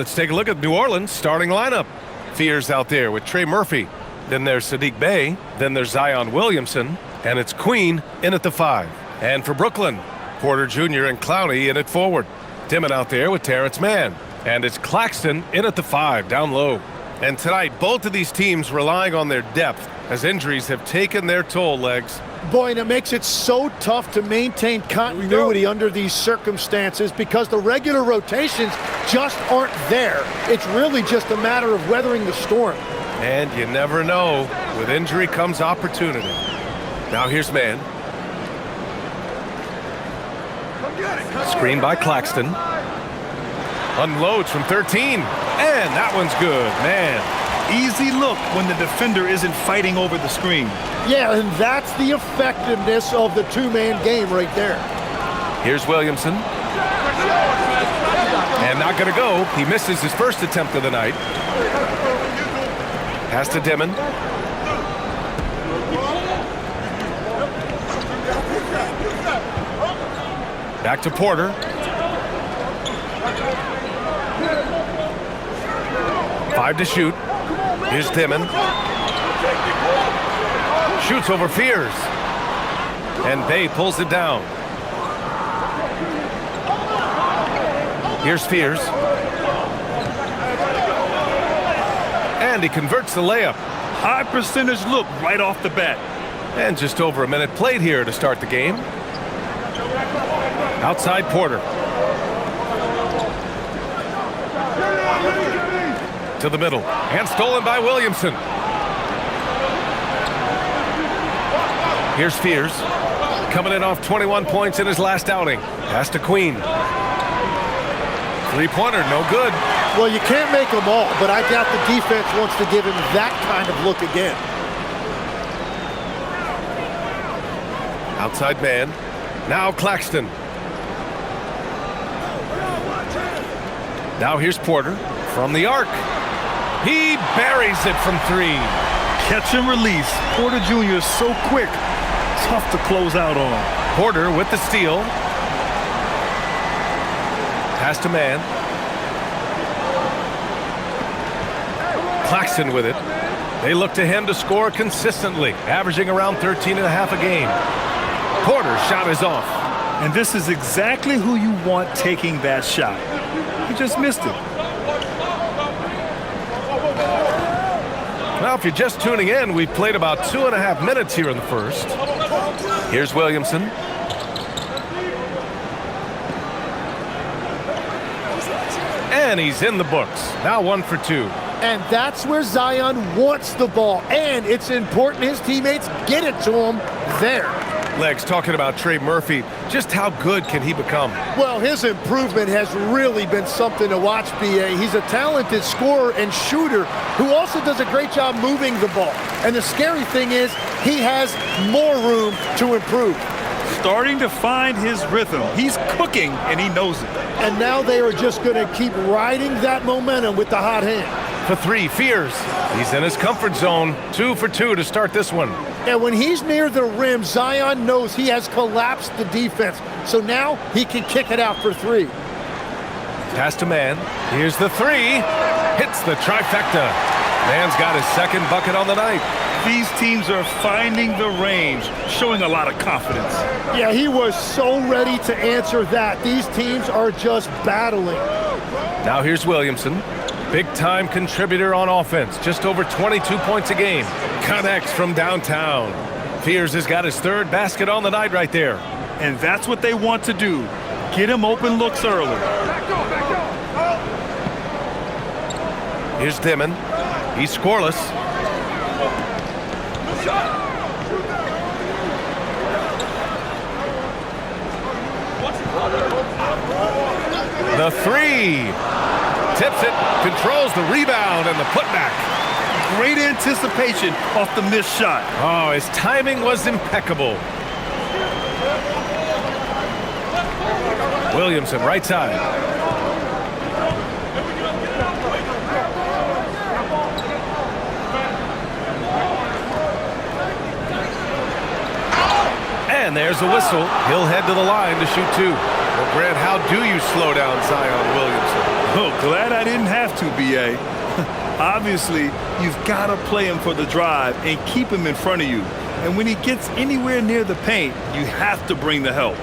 let's take a look at New Orleans' starting lineup. Fears out there with Trey Murphy. Then there's Sadiq Bey. Then there's Zion Williamson. And it's Queen in at the 5. And for Brooklyn, Porter Jr. and Clowney in at forward. Dimon out there with Terrence Mann. And it's Claxton in at the 5, down low. And tonight, both of these teams relying on their depth as injuries have taken their toll, Legs. Boy, and it makes it so tough to maintain continuity under these circumstances because the regular rotations just aren't there. It's really just a matter of weathering the storm. And you never know. With injury comes opportunity. Now here's Mann. Screen by Claxton. Unloads from 13. And that one's good, man. Easy look when the defender isn't fighting over the screen. Yeah, and that's the effectiveness of the two-man game right there. Here's Williamson. And not going to go. He misses his first attempt of the night. Pass to Dimon. Back to Porter. 5 to shoot. Here's Dimon. Shoots over Fears. And Bey pulls it down. Here's Fears. And he converts the layup. High percentage look right off the bat. And just over a minute played here to start the game. Outside Porter. To the middle. And stolen by Williamson. Here's Fears. Coming in off 21 points in his last outing. Pass to Queen. Three-pointer, no good. Well, you can't make them all, but I doubt the defense wants to give him that kind of look again. Outside man. Now Claxton. Now here's Porter from the arc. He buries it from 3. Catch and release. Porter Jr. is so quick. Tough to close out on. Porter with the steal. Pass to Mann. Claxton with it. They look to him to score consistently, averaging around 13 and a half a game. Porter's shot is off. And this is exactly who you want taking that shot. He just missed it. Now, if you're just tuning in, we've played about 2.5 minutes here in the first. Here's Williamson. And he's in the books. Now 1 for 2. And that's where Zion wants the ball. And it's important his teammates get it to him there. Legs talking about Trey Murphy. Just how good can he become? Well, his improvement has really been something to watch, B.A. He's a talented scorer and shooter who also does a great job moving the ball. And the scary thing is he has more room to improve. Starting to find his rhythm. He's cooking, and he knows it. And now they are just going to keep riding that momentum with the hot hand. For 3, Fears. He's in his comfort zone. 2 for 2 to start this one. And when he's near the rim, Zion knows he has collapsed the defense. So now he can kick it out for 3. Pass to Mann. Here's the 3. Hits the trifecta. Mann's got his second bucket on the night. These teams are finding the range, showing a lot of confidence. Yeah, he was so ready to answer that. These teams are just battling. Now here's Williamson. Big-time contributor on offense. Just over 22 points a game. Connects from downtown. Fears has got his 3rd basket on the night right there. And that's what they want to do. Get him open looks early. Here's Dimon. He's scoreless. The 3. Tips it, controls the rebound and the putback. Great anticipation off the missed shot. Oh, his timing was impeccable. Williamson, right side. And there's a whistle. He'll head to the line to shoot 2. Well, Grant, how do you slow down Zion Williamson? Oh, glad I didn't have to, B.A. Obviously, you've got to play him for the drive and keep him in front of you. And when he gets anywhere near the paint, you have to bring the help.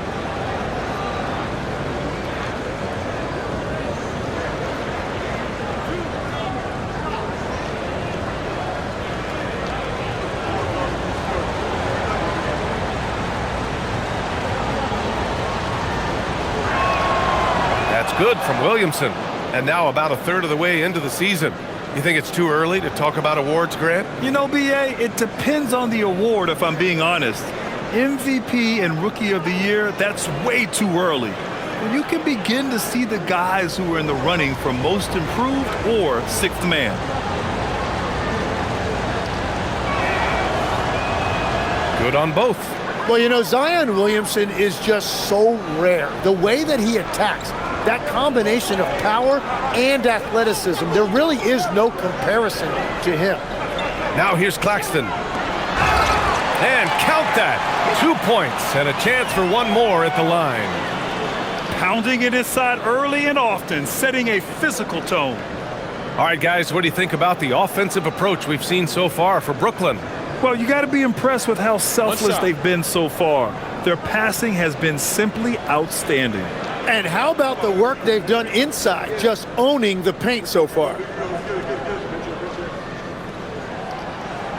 That's good from Williamson. And now about a third of the way into the season. You think it's too early to talk about awards, Grant? You know, B.A., it depends on the award, if I'm being honest. MVP and Rookie of the Year, that's way too early. You can begin to see the guys who are in the running for Most Improved or Sixth Man. Good on both. Well, you know, Zion Williamson is just so rare. The way that he attacks, that combination of power and athleticism, there really is no comparison to him. Now here's Claxton. And count that. 2 points and a chance for one more at the line. Pounding it inside early and often, setting a physical tone. All right, guys, what do you think about the offensive approach we've seen so far for Brooklyn? Well, you got to be impressed with how selfless they've been so far. Their passing has been simply outstanding. And how about the work they've done inside, just owning the paint so far?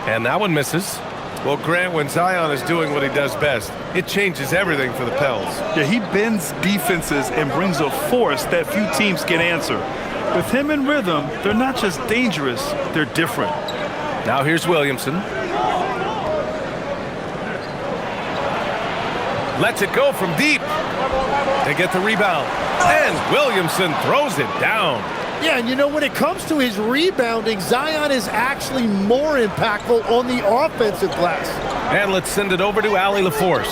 And that one misses. Well, Grant, when Zion is doing what he does best, it changes everything for the Pels. Yeah, he bends defenses and brings a force that few teams can answer. With him in rhythm, they're not just dangerous, they're different. Now here's Williamson. Lets it go from deep. They get the rebound. And Williamson throws it down. Yeah, and you know, when it comes to his rebounding, Zion is actually more impactful on the offensive glass. And let's send it over to Allie LaForce.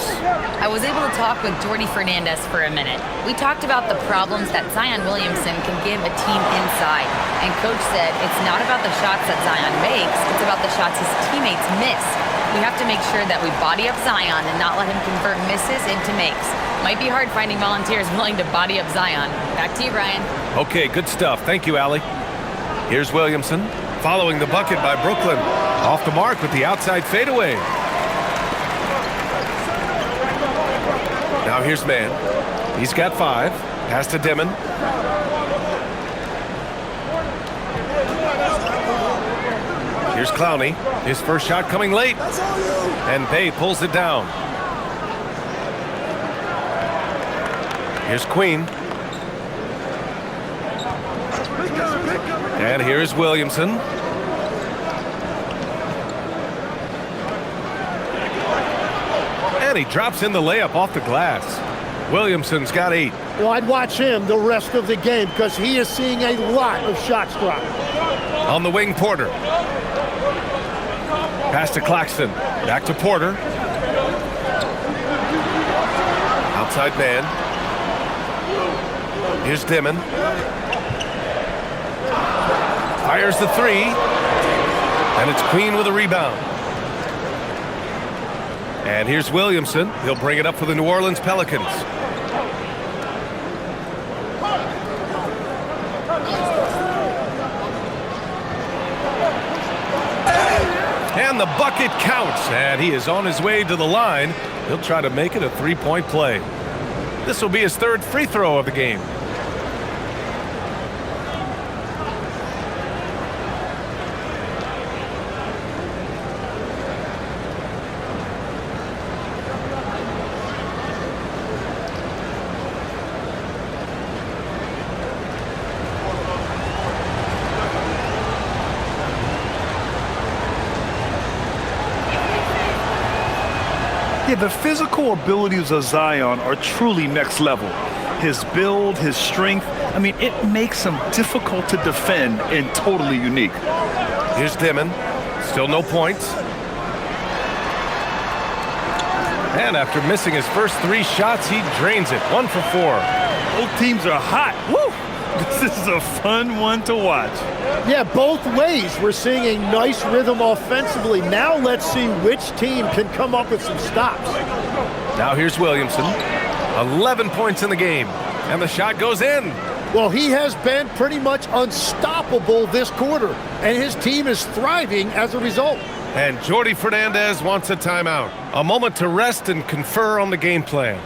I was able to talk with Jordy Fernandez for a minute. We talked about the problems that Zion Williamson can give a team inside. And Coach said it's not about the shots that Zion makes, it's about the shots his teammates miss. We have to make sure that we body up Zion and not let him convert misses into makes. Might be hard finding volunteers willing to body up Zion. Back to you, Brian. Okay, good stuff. Thank you, Allie. Here's Williamson, following the bucket by Brooklyn. Off the mark with the outside fadeaway. Now here's Mann. He's got 5. Pass to Dimon. Here's Clowney. His first shot coming late. And Bay pulls it down. Here's Queen. And here's Williamson. And he drops in the layup off the glass. Williamson's got 8. Well, I'd watch him the rest of the game because he is seeing a lot of shots drop. On the wing, Porter. Pass to Claxton. Back to Porter. Outside man. Here's Dimon. Fires the 3. And it's Queen with a rebound. And here's Williamson. He'll bring it up for the New Orleans Pelicans. And the bucket counts, and he is on his way to the line. He'll try to make it a 3-point play. This will be his 3rd free throw of the game. Yeah, the physical abilities of Zion are truly next level. His build, his strength, I mean, it makes him difficult to defend and totally unique. Here's Dimon. Still no points. And after missing his first 3 shots, he drains it. 1 for 4. Both teams are hot. Woo! This is a fun one to watch. Yeah, both ways. We're seeing a nice rhythm offensively. Now let's see which team can come up with some stops. Now here's Williamson. 11 points in the game. And the shot goes in. Well, he has been pretty much unstoppable this quarter, and his team is thriving as a result. And Jordi Fernandez wants a timeout. A moment to rest and confer on the game plan.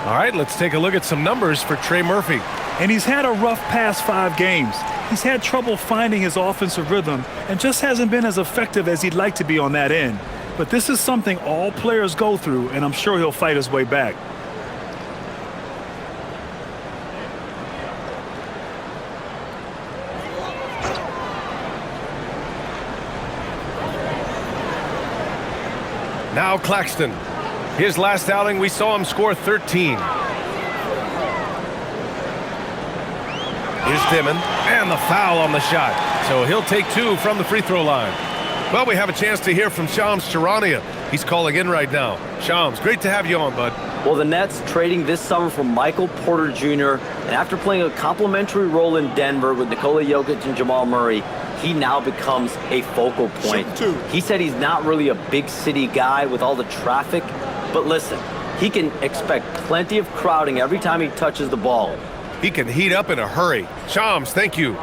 All right, let's take a look at some numbers for Trey Murphy. And he's had a rough past 5 games. He's had trouble finding his offensive rhythm and just hasn't been as effective as he'd like to be on that end. But this is something all players go through, and I'm sure he'll fight his way back. Now Claxton. His last outing, we saw him score 13. Here's Dimon, and the foul on the shot. So he'll take 2 from the free throw line. Well, we have a chance to hear from Shams Charania. He's calling in right now. Shams, great to have you on, bud. Well, the Nets trading this summer for Michael Porter Jr., and after playing a complimentary role in Denver with Nikola Jokic and Jamal Murray, he now becomes a focal point. He said he's not really a big city guy with all the traffic, but listen, he can expect plenty of crowding every time he touches the ball. He can heat up in a hurry. Shams, thank you.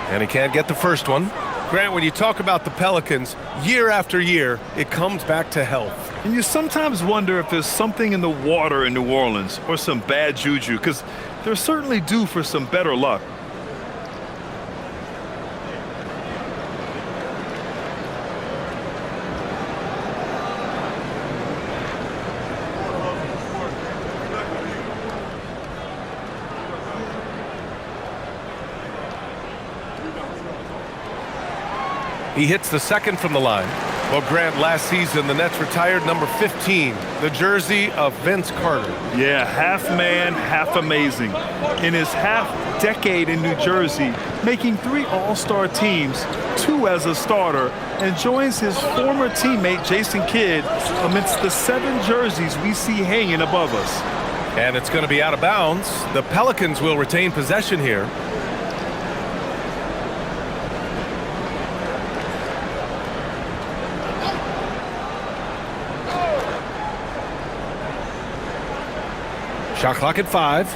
And he can't get the first one. Grant, when you talk about the Pelicans, year after year, it comes back to health. And you sometimes wonder if there's something in the water in New Orleans or some bad juju, because they're certainly due for some better luck. He hits the second from the line. Well, Grant, last season, the Nets retired number 15, the jersey of Vince Carter. Yeah, half man, half amazing. In his half-decade in New Jersey, making 3 All-Star teams, 2 as a starter, and joins his former teammate Jason Kidd amidst the 7 jerseys we see hanging above us. And it's going to be out of bounds. The Pelicans will retain possession here. Shot clock at 5.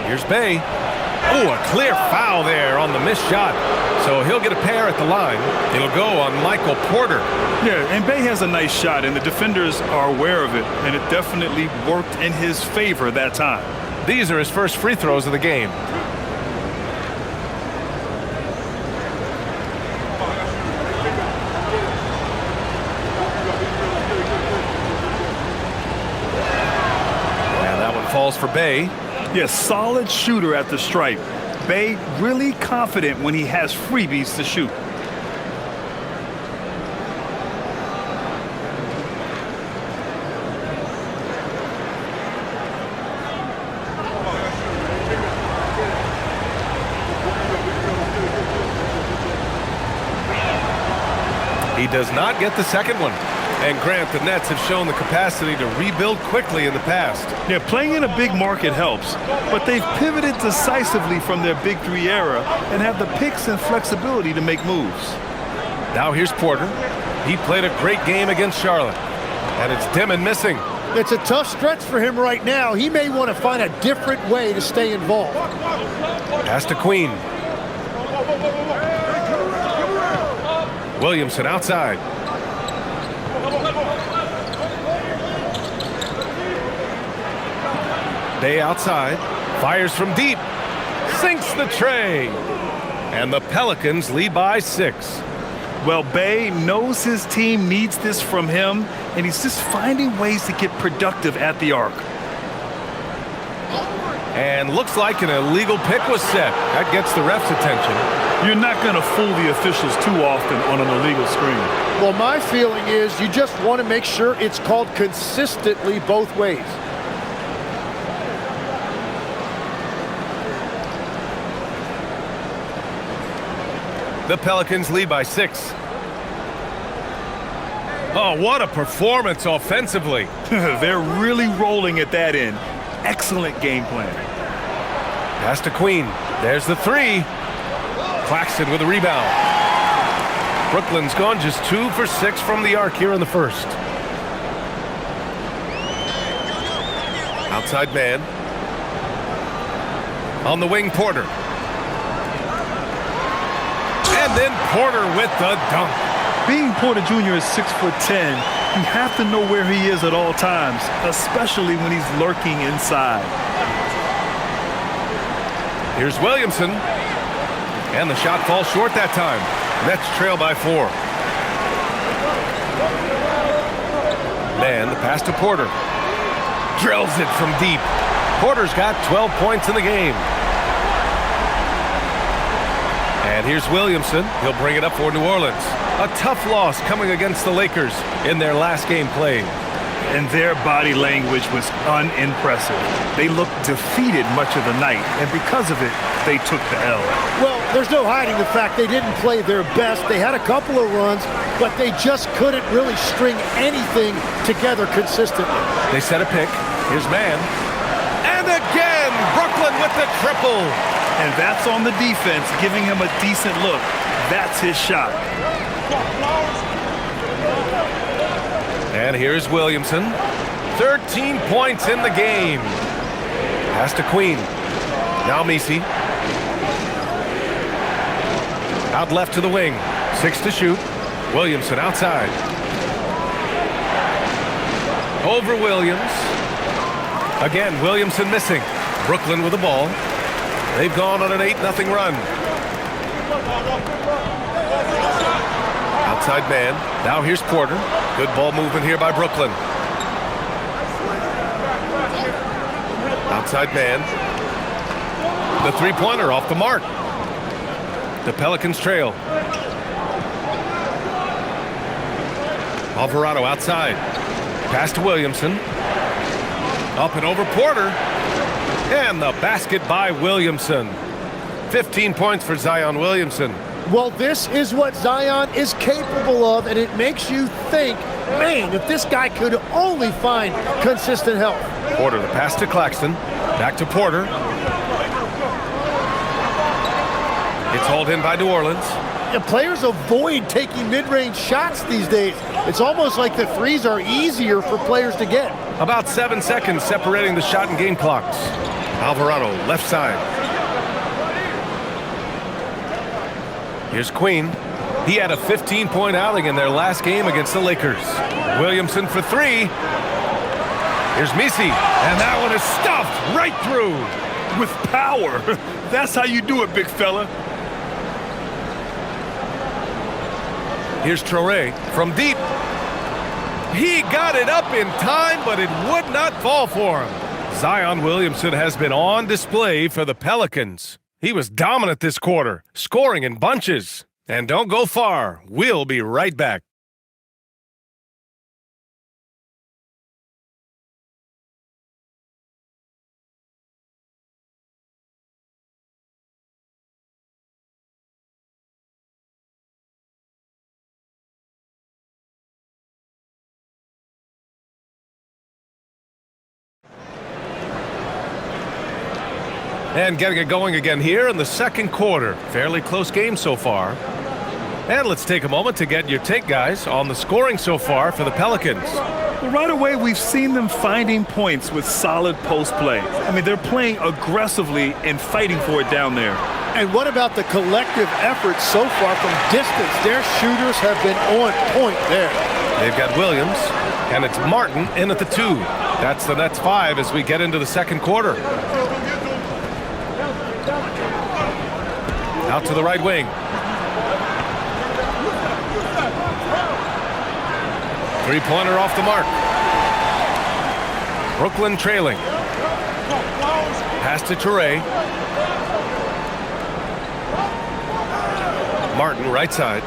Here's Bey. Oh, a clear foul there on the missed shot. So he'll get a pair at the line. It'll go on Michael Porter. Yeah, and Bey has a nice shot, and the defenders are aware of it, and it definitely worked in his favor that time. These are his first free throws of the game. Falls for Bey. Yes, solid shooter at the stripe. Bey really confident when he has freebies to shoot. He does not get the second one. And Grant, the Nets have shown the capacity to rebuild quickly in the past. Yeah, playing in a big market helps, but they've pivoted decisively from their Big 3 era and have the picks and flexibility to make moves. Now here's Porter. He played a great game against Charlotte. And it's Dimon missing. It's a tough stretch for him right now. He may want to find a different way to stay involved. Pass to Queen. Williamson outside. Bey outside, fires from deep, sinks the tray, and the Pelicans lead by 6. Well, Bey knows his team needs this from him, and he's just finding ways to get productive at the arc. And looks like an illegal pick was set. That gets the ref's attention. You're not going to fool the officials too often on an illegal screen. Well, my feeling is you just want to make sure it's called consistently both ways. The Pelicans lead by 6. Oh, what a performance offensively. They're really rolling at that end. excellent game plan. Pass to Queen. There's the three. Claxton with a rebound. Brooklyn's gone just 2 for 6 from the arc here in the first. Outside man. On the wing, Porter. And then Porter with the dunk. Being Porter Jr. is 6'10", you have to know where he is at all times, especially when he's lurking inside. Here's Williamson. And the shot falls short that time. Nets trail by 4. Man, the pass to Porter. Drills it from deep. Porter's got 12 points in the game. And here's Williamson. He'll bring it up for New Orleans. A tough loss coming against the Lakers in their last game played. And their body language was unimpressive. They looked defeated much of the night, and because of it, they took the L. Well, there's no hiding the fact they didn't play their best. They had a couple of runs, but they just couldn't really string anything together consistently. They set a pick. Here's man. And again, Brooklyn with the triple. And that's on the defense, giving him a decent look. That's his shot. And here's Williamson. 13 points in the game. Pass to Queen. Now Messi. Out left to the wing. 6 to shoot. Williamson outside. Over Williams. Again, Williamson missing. Brooklyn with the ball. They've gone on an 8-0 run. Outside man. Now here's Porter. Good ball movement here by Brooklyn. Outside man. The three-pointer off the mark. The Pelicans trail. Alvarado outside. Pass to Williamson. Up and over Porter. And the basket by Williamson. 15 points for Zion Williamson. Well, this is what Zion is capable of, and it makes you think, man, if this guy could only find consistent help. Porter, the pass to Claxton. Back to Porter. It's hauled in by New Orleans. And players avoid taking mid-range shots these days. It's almost like the threes are easier for players to get. About 7 seconds separating the shot and game clocks. Alvarado, left side. Here's Queen. He had a 15-point outing in their last game against the Lakers. Williamson for 3. Here's Messi. And that one is stuffed right through. With power. That's how you do it, big fella. Here's Traoré from deep. He got it up in time, but it would not fall for him. Zion Williamson has been on display for the Pelicans. He was dominant this quarter, scoring in bunches. And don't go far. We'll be right back. And getting it going again here in the second quarter. Fairly close game so far. And let's take a moment to get your take, guys, on the scoring so far for the Pelicans. Well, right away, we've seen them finding points with solid post play. I mean, they're playing aggressively and fighting for it down there. And what about the collective effort so far from distance? Their shooters have been on point there. They've got Williams, and it's Martin in at the 2. That's the Nets 5 as we get into the second quarter. Out to the right wing. Three-pointer off the mark. Brooklyn trailing. Pass to Traoré. Martin right side.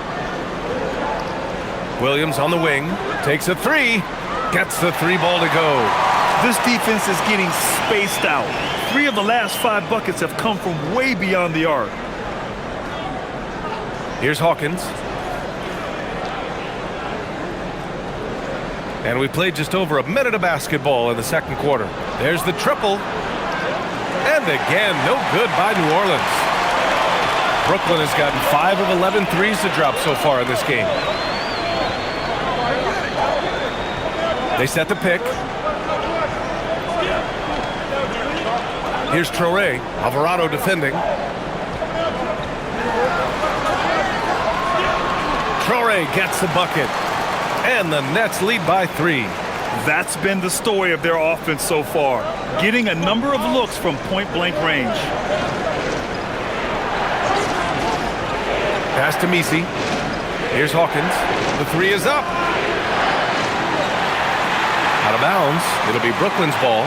Williams on the wing. Takes a 3. Gets the 3 ball to go. This defense is getting spaced out. 3 of the last 5 buckets have come from way beyond the arc. Here's Hawkins. And we played just over a minute of basketball in the second quarter. There's the triple. And again, no good by New Orleans. Brooklyn has gotten 5 of 11 threes to drop so far in this game. They set the pick. Here's Traore. Alvarado defending. Traore gets the bucket. And the Nets lead by 3. That's been the story of their offense so far, getting a number of looks from point-blank range. Pass to Misi. Here's Hawkins. The 3 is up. Out of bounds. It'll be Brooklyn's ball.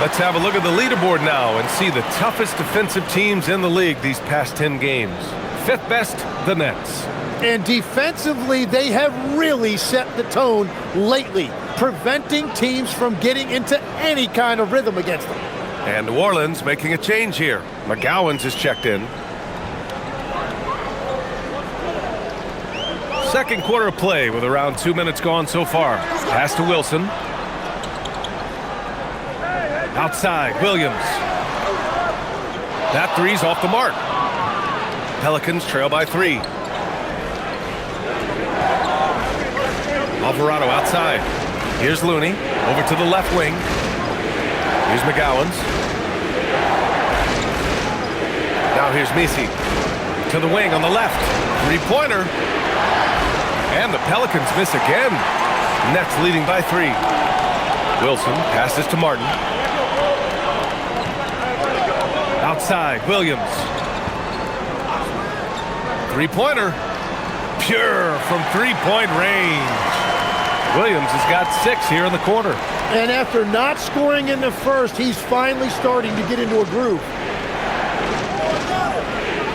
Let's have a look at the leaderboard now and see the toughest defensive teams in the league these past 10 games. 5th best, the Nets. And defensively, they have really set the tone lately, preventing teams from getting into any kind of rhythm against them. And New Orleans making a change here. McGowan's is checked in. Second quarter of play with around 2 minutes gone so far. Pass to Wilson. Outside, Williams. That 3's off the mark. Pelicans trail by 3. Alvarado outside. Here's Looney. Over to the left wing. Here's McGowan's. Now here's Misi. To the wing on the left. 3-pointer. And the Pelicans miss again. Nets leading by 3. Wilson passes to Martin. Outside, Williams. 3-pointer. Pure from 3-point range. Williams has got 6 here in the quarter. And after not scoring in the first, he's finally starting to get into a groove.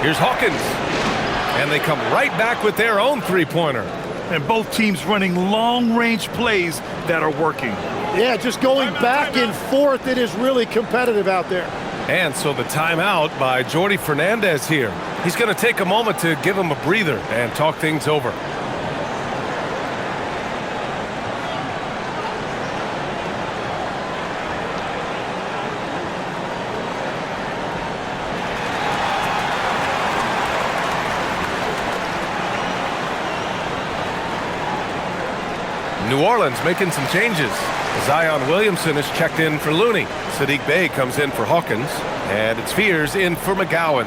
Here's Hawkins. And they come right back with their own 3-pointer. And both teams running long-range plays that are working. Yeah, just going back and forth. It is really competitive out there. And so the timeout by Jordi Fernandez here. He's going to take a moment to give him a breather and talk things over. New Orleans making some changes. Zion Williamson is checked in for Looney. Saddiq Bey comes in for Hawkins. And it's Fears in for McGowan's.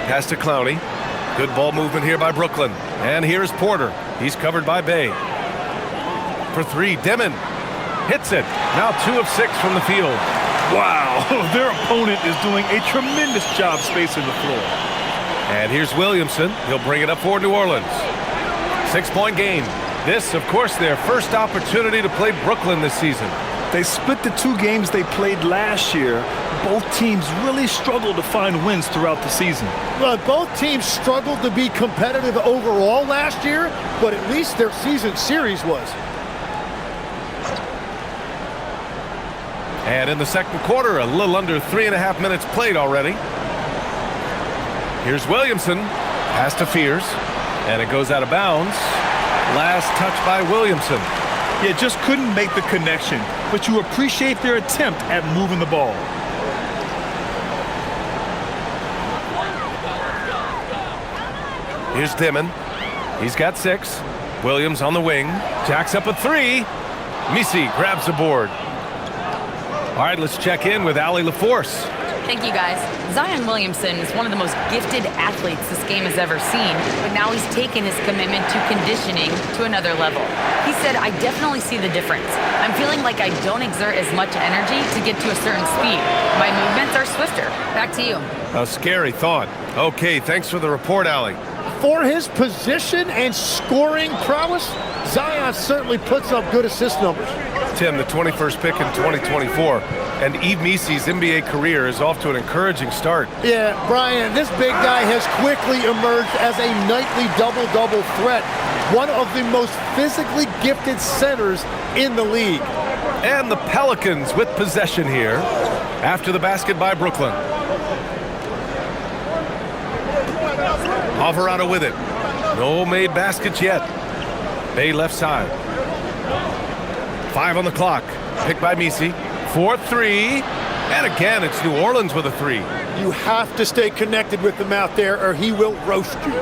Pass to Clowney. Good ball movement here by Brooklyn. And here's Porter. He's covered by Bey. For 3, Demon hits it. Now 2 of 6 from the field. Wow, their opponent is doing a tremendous job spacing the floor. And here's Williamson. He'll bring it up for New Orleans. 6-point game. This, of course, their first opportunity to play Brooklyn this season. They split the 2 games they played last year. Both teams really struggled to find wins throughout the season. Well, both teams struggled to be competitive overall last year, but at least their season series was. And in the second quarter, a little under 3.5 minutes played already. Here's Williamson. Pass to Fears. And it goes out of bounds. Last touch by Williamson. Yeah, just couldn't make the connection, but you appreciate their attempt at moving the ball. Here's Dimon. He's got 6. Williams on the wing. Jacks up a 3. Misi grabs the board. All right, let's check in with Allie LaForce. Thank you, guys. Zion Williamson is one of the most gifted athletes this game has ever seen, but now he's taken his commitment to conditioning to another level. He said, I definitely see the difference. I'm feeling like I don't exert as much energy to get to a certain speed. My movements are swifter. Back to you. A scary thought. Okay, thanks for the report, Allie. For his position and scoring prowess, Zion certainly puts up good assist numbers. Tim, the 21st pick in 2024. And Yves Missy's NBA career is off to an encouraging start. Yeah, Brian, this big guy has quickly emerged as a nightly double-double threat. One of the most physically gifted centers in the league. And the Pelicans with possession here after the basket by Brooklyn. Alvarado with it. No made baskets yet. Bay left side. 5 on the clock. Picked by Missy. 4-3. And again, it's New Orleans with a 3. You have to stay connected with him out there or he will roast you.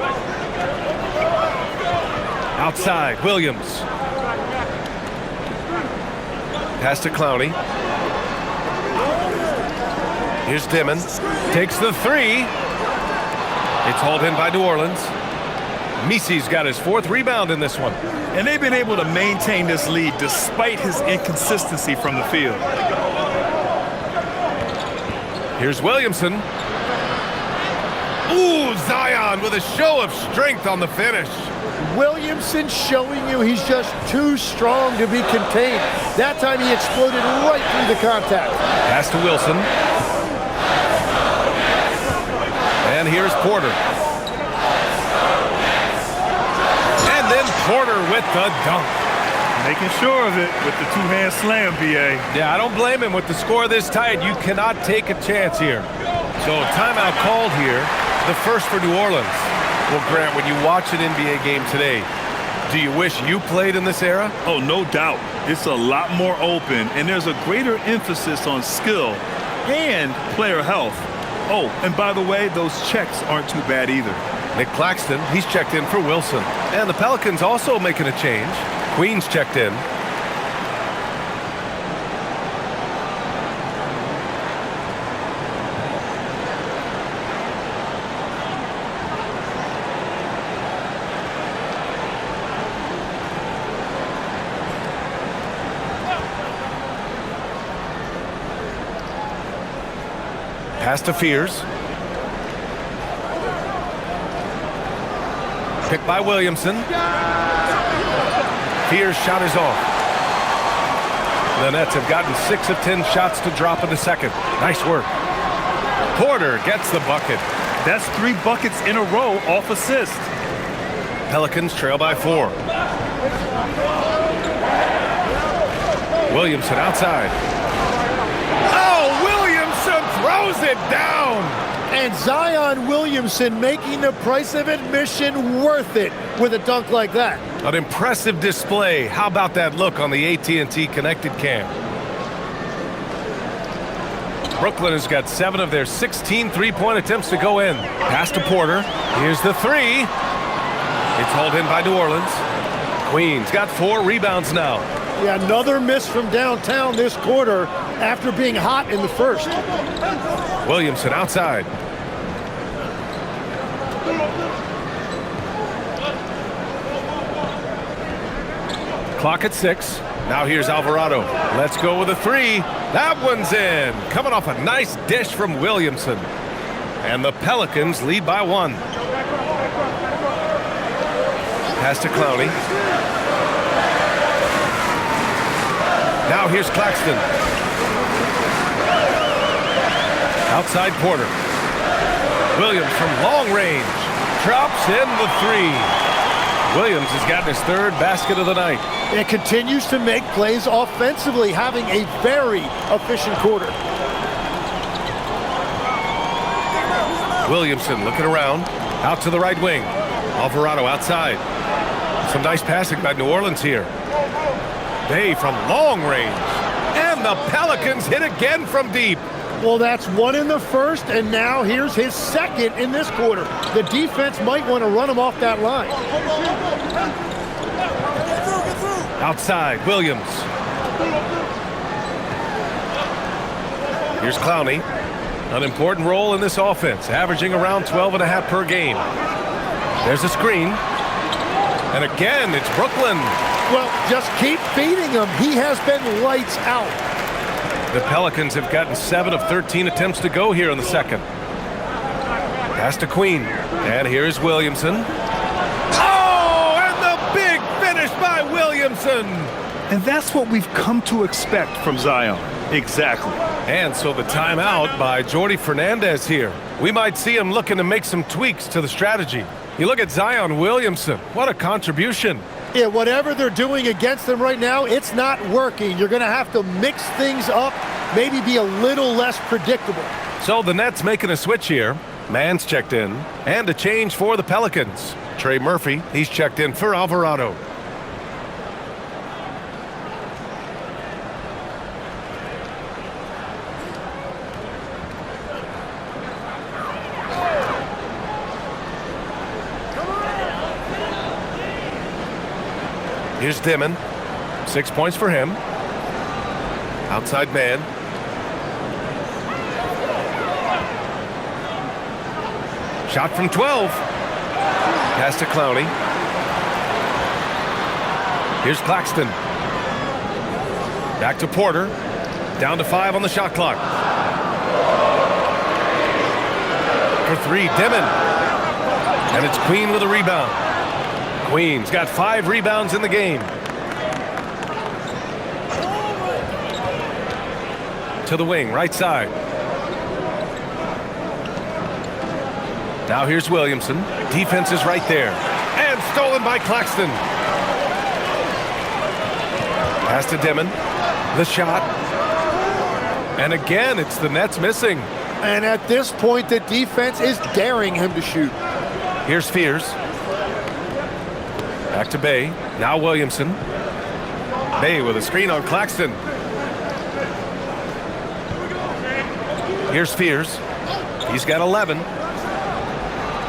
Outside, Williams. Pass to Clowney. Here's Dimon. Takes the 3. It's hauled in by New Orleans. Missy's got his 4th rebound in this one. And they've been able to maintain this lead despite his inconsistency from the field. Here's Williamson. Ooh, Zion with a show of strength on the finish. Williamson showing you he's just too strong to be contained. That time he exploded right through the contact. Pass to Wilson. And here's Porter. And then Porter with the dunk. Making sure of it with the two-hand slam, B.A. Yeah, I don't blame him. With the score this tight, you cannot take a chance here. So timeout called here, the first for New Orleans. Well, Grant, when you watch an NBA game today, do you wish you played in this era? Oh, no doubt. It's a lot more open, and there's a greater emphasis on skill and player health. Oh, and by the way, those checks aren't too bad either. Nick Claxton, he's checked in for Wilson. And the Pelicans also making a change. Queen's checked in. Pass to Fears. Picked by Williamson. Fears' shot is off. The Nets have gotten 6 of 10 shots to drop in the second. Nice work. Porter gets the bucket. That's 3 buckets in a row off assist. Pelicans trail by 4. Williamson outside. Oh, Williamson throws it down. And Zion Williamson making the price of admission worth it with a dunk like that. An impressive display. How about that look on the AT&T connected cam? Brooklyn has got 7 of their 16 three-point attempts to go in. Pass to Porter. Here's the 3. It's hauled in by New Orleans. Queens got 4 rebounds now. Yeah, another miss from downtown this quarter after being hot in the first. Williamson outside. Clock at 6. Now here's Alvarado. Let's go with a 3. That one's in. Coming off a nice dish from Williamson. And the Pelicans lead by 1. Pass to Clowney. Now here's Claxton. Outside Porter. Williams from long range. Drops in the 3. Williams has gotten his 3rd basket of the night. It continues to make plays offensively, having a very efficient quarter. Williamson looking around. Out to the right wing. Alvarado outside. Some nice passing by New Orleans here. Bay from long range. And the Pelicans hit again from deep. Well, that's 1 in the first, and now here's his 2nd in this quarter. The defense might want to run him off that line. Outside, Williams. Here's Clowney. An important role in this offense, averaging around 12.5 per game. There's a screen. And again, it's Brooklyn. Well, just keep feeding him. He has been lights out. The Pelicans have gotten 7 of 13 attempts to go here in the second. Pass to Queen. And here's Williamson. Oh, and the big finish by Williamson. And that's what we've come to expect from Zion. Exactly. And so the timeout by Jordi Fernandez here. We might see him looking to make some tweaks to the strategy. You look at Zion Williamson. What a contribution. Yeah, whatever they're doing against them right now, it's not working. You're going to have to mix things up, maybe be a little less predictable. So the Nets making a switch here. Mann's checked in. And a change for the Pelicans. Trey Murphy, he's checked in for Alvarado. Here's Dimon. 6 points for him. Outside man. Shot from 12. Pass to Clowney. Here's Claxton. Back to Porter. Down to 5 on the shot clock. For 3, Dimon. And it's Queen with a rebound. Queen's got 5 rebounds in the game. To the wing, right side. Now here's Williamson. Defense is right there. And stolen by Claxton. Pass to Dimon. The shot. And again, it's the Nets missing. And at this point, the defense is daring him to shoot. Here's Fears. Back to Bay. Now Williamson. Bay with a screen on Claxton. Here's Fears. He's got 11.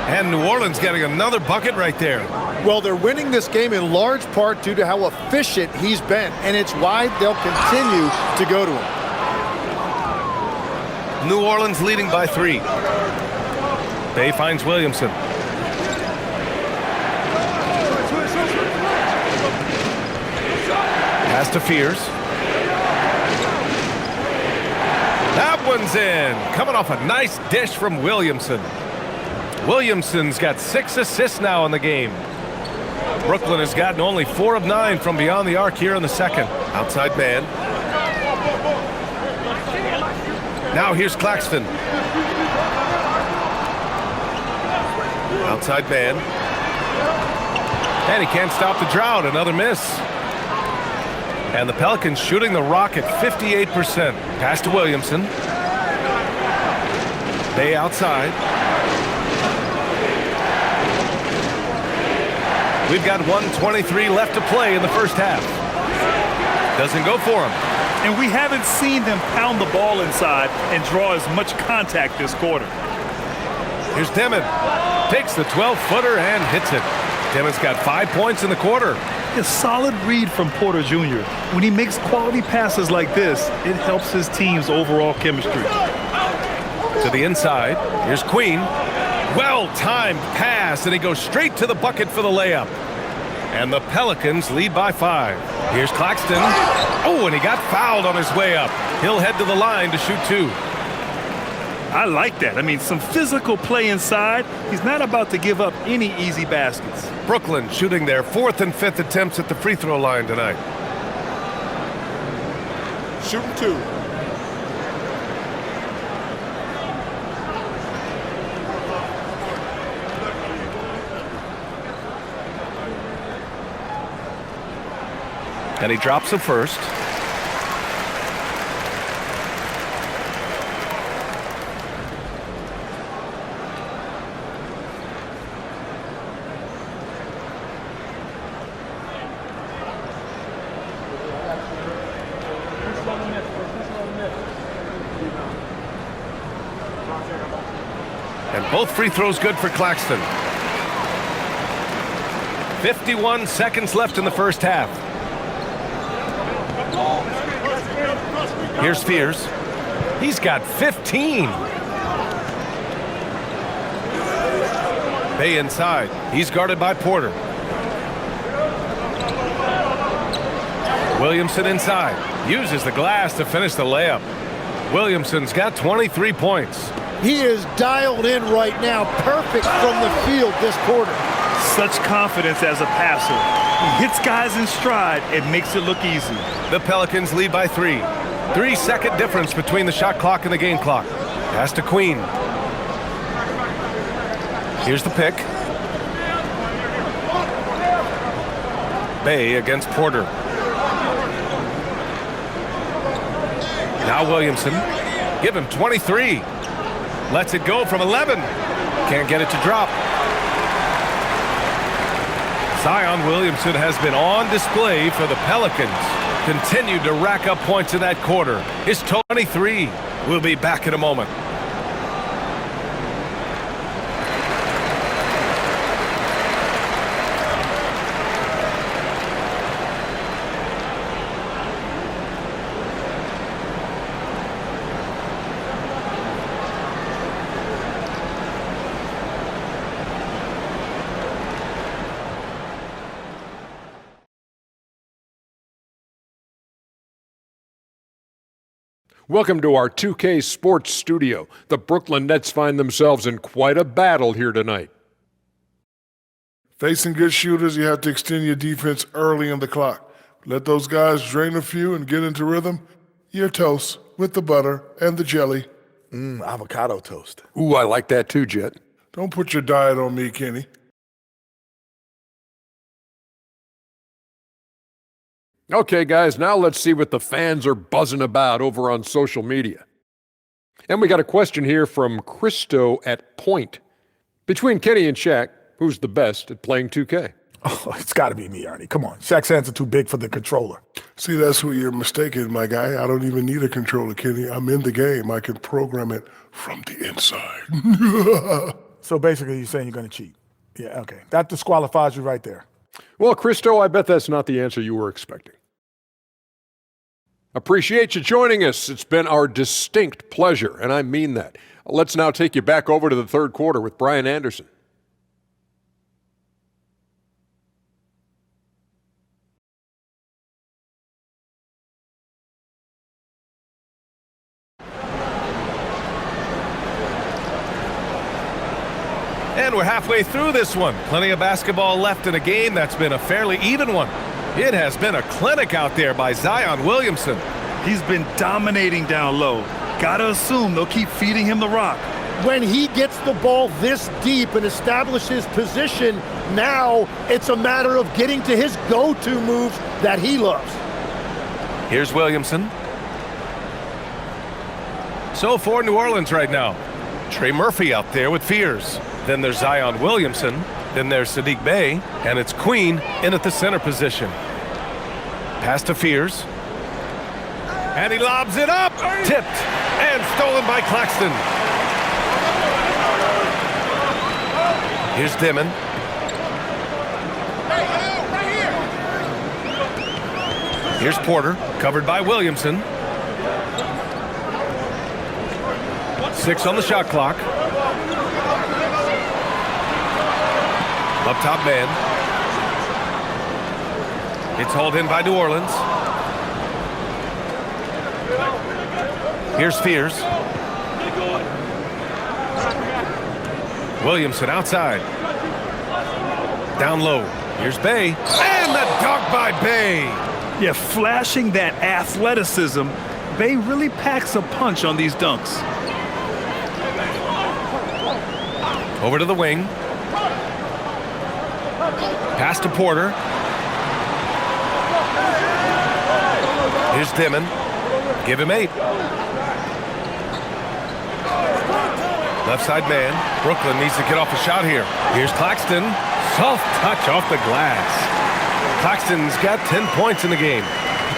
And New Orleans getting another bucket right there. Well, they're winning this game in large part due to how efficient he's been, and it's why they'll continue to go to him. New Orleans leading by 3. Bay finds Williamson. Pass to Fears. That one's in. Coming off a nice dish from Williamson. Williamson's got 6 assists now in the game. Brooklyn has gotten only 4 of 9 from beyond the arc here in the second. Outside man. Now here's Claxton. Outside man. And he can't stop the drought. Another miss. And the Pelicans shooting the rock at 58%. Pass to Williamson. Bay outside. We've got 1:23 left to play in the first half. Doesn't go for him. And we haven't seen them pound the ball inside and draw as much contact this quarter. Here's Dimon. Takes the 12-footer and hits it. Dimon's got 5 points in the quarter. A solid read from Porter Jr. When he makes quality passes like this, it helps his team's overall chemistry. To the inside. Here's Queen. Well-timed pass, and he goes straight to the bucket for the layup. And the Pelicans lead by 5. Here's Claxton. Oh, and he got fouled on his way up. He'll head to the line to shoot 2. I like that. I mean, some physical play inside. He's not about to give up any easy baskets. Brooklyn shooting their 4th and 5th attempts at the free throw line tonight. Shooting 2. And he drops the first. And both free throws good for Claxton. 51 seconds left in the first half. Here's Fears. He's got 15. Bay inside. He's guarded by Porter. Williamson inside. Uses the glass to finish the layup. Williamson's got 23 points. He is dialed in right now. Perfect from the field this quarter. Such confidence as a passer. He hits guys in stride and makes it look easy. The Pelicans lead by 3. 3-second difference between the shot clock and the game clock. Pass to Queen. Here's the pick. Bay against Porter. Now Williamson. Give him 23. Lets it go from 11. Can't get it to drop. Zion Williamson has been on display for the Pelicans. Continued to rack up points in that quarter. His 23. We'll be back in a moment. Welcome to our 2K Sports Studio. The Brooklyn Nets find themselves in quite a battle here tonight. Facing good shooters, you have to extend your defense early in the clock. Let those guys drain a few and get into rhythm. You're toast with the butter and the jelly. Avocado toast. Ooh, I like that too, Jet. Don't put your diet on me, Kenny. Okay, guys, now let's see what the fans are buzzing about over on social media. And we got a question here from Christo at Point. Between Kenny and Shaq, who's the best at playing 2K? Oh, it's got to be me, Ernie. Come on. Shaq's hands are too big for the controller. See, that's where you're mistaken, my guy. I don't even need a controller, Kenny. I'm in the game. I can program it from the inside. So basically, you're saying you're going to cheat. Yeah, okay. That disqualifies you right there. Well, Christo, I bet that's not the answer you were expecting. Appreciate you joining us. It's been our distinct pleasure, and I mean that. Let's now take you back over to the third quarter with Brian Anderson. And we're halfway through this one. Plenty of basketball left in a game that's been a fairly even one. It has been a clinic out there by Zion Williamson. He's been dominating down low. Gotta assume they'll keep feeding him the rock. When he gets the ball this deep and establishes position, now it's a matter of getting to his go-to moves that he loves. Here's Williamson. So for New Orleans right now, Trey Murphy out there with Fears. Then there's Zion Williamson. Then there's Saddiq Bey. And it's Queen in at the center position. Pass to Fears. And he lobs it up. Tipped and stolen by Claxton. Here's Dimon. Here's Porter, covered by Williamson. 6 on the shot clock. Up top man. It's hauled in by New Orleans. Here's Fears. Williamson outside. Down low. Here's Bey. And the dunk by Bey. Yeah, flashing that athleticism, Bey really packs a punch on these dunks. Over to the wing. Pass to Porter. Here's Dimon. Give him 8. Left side man. Brooklyn needs to get off a shot here. Here's Claxton. Soft touch off the glass. Claxton's got 10 points in the game.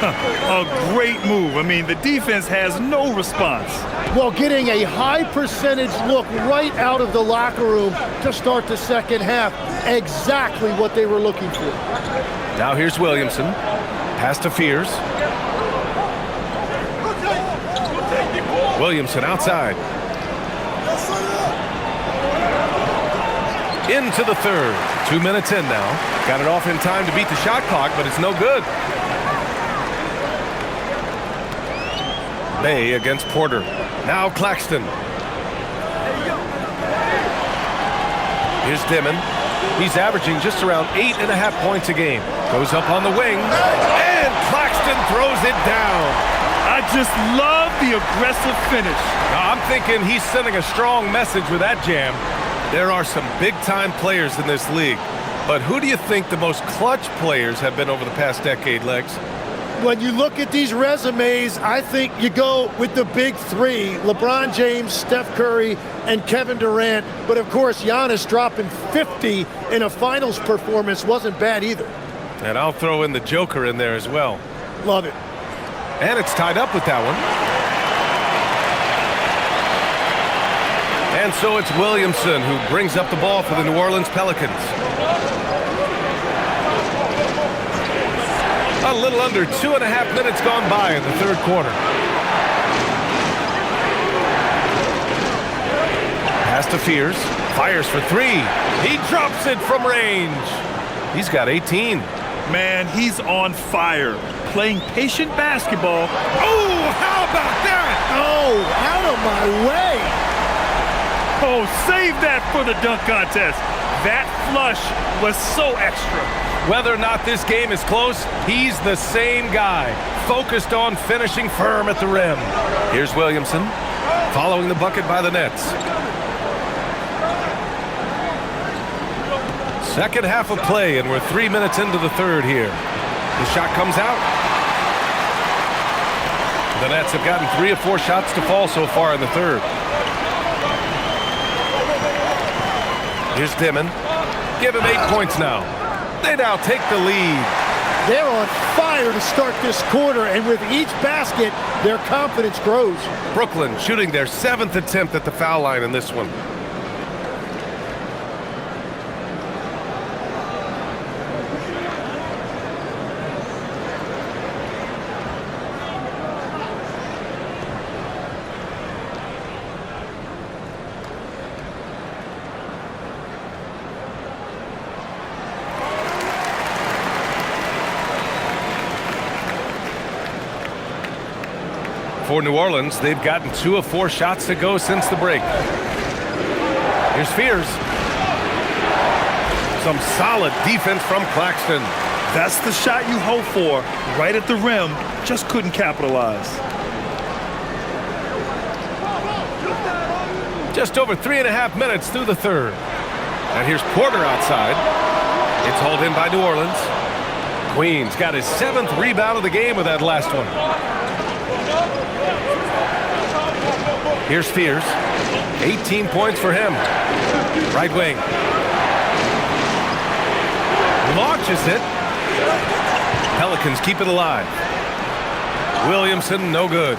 A great move. I mean, the defense has no response. Well, getting a high percentage look right out of the locker room to start the second half. Exactly what they were looking for. Now here's Williamson. Pass to Fears. Williamson outside. Into the third. 2 minutes in now. Got it off in time to beat the shot clock, but it's no good. Bey against Porter. Now Claxton. Here's Dimon. He's averaging just around 8.5 points a game. Goes up on the wing. And Claxton throws it down. I I just love the aggressive finish. Now, I'm thinking he's sending a strong message with that jam. There are some big-time players in this league. But who do you think the most clutch players have been over the past decade, Legs? When you look at these resumes, I think you go with the big three, LeBron James, Steph Curry, and Kevin Durant. But, of course, Giannis dropping 50 in a finals performance wasn't bad either. And I'll throw in the Joker in there as well. Love it. And it's tied up with that one. And so it's Williamson who brings up the ball for the New Orleans Pelicans. A little under 2.5 minutes gone by in the third quarter. Pass to Fears. Fires for three. He drops it from range. He's got 18. Man, he's on fire. Playing patient basketball. Oh, how about that? Oh, out of my way. Oh, save that for the dunk contest. That flush was so extra. Whether or not this game is close, he's the same guy, focused on finishing firm at the rim. Here's Williamson, following the bucket by the Nets. Second half of play, and we're 3 minutes into the third here. The shot comes out. The Nets have gotten 3 of 4 shots to fall so far in the third. Here's Dimon. Give him 8 points now. They now take the lead. They're on fire to start this quarter, and with each basket, their confidence grows. Brooklyn shooting their 7th attempt at the foul line in this one. For New Orleans, they've gotten 2 of 4 shots to go since the break. Here's Fears. Some solid defense from Claxton. That's the shot you hope for. Right at the rim. Just couldn't capitalize. Just over 3.5 minutes through the third. And here's Porter outside. It's hauled in by New Orleans. Queen's got his 7th rebound of the game with that last one. Here's Fears. 18 points for him. Right wing. Launches it. Pelicans keep it alive. Williamson, no good.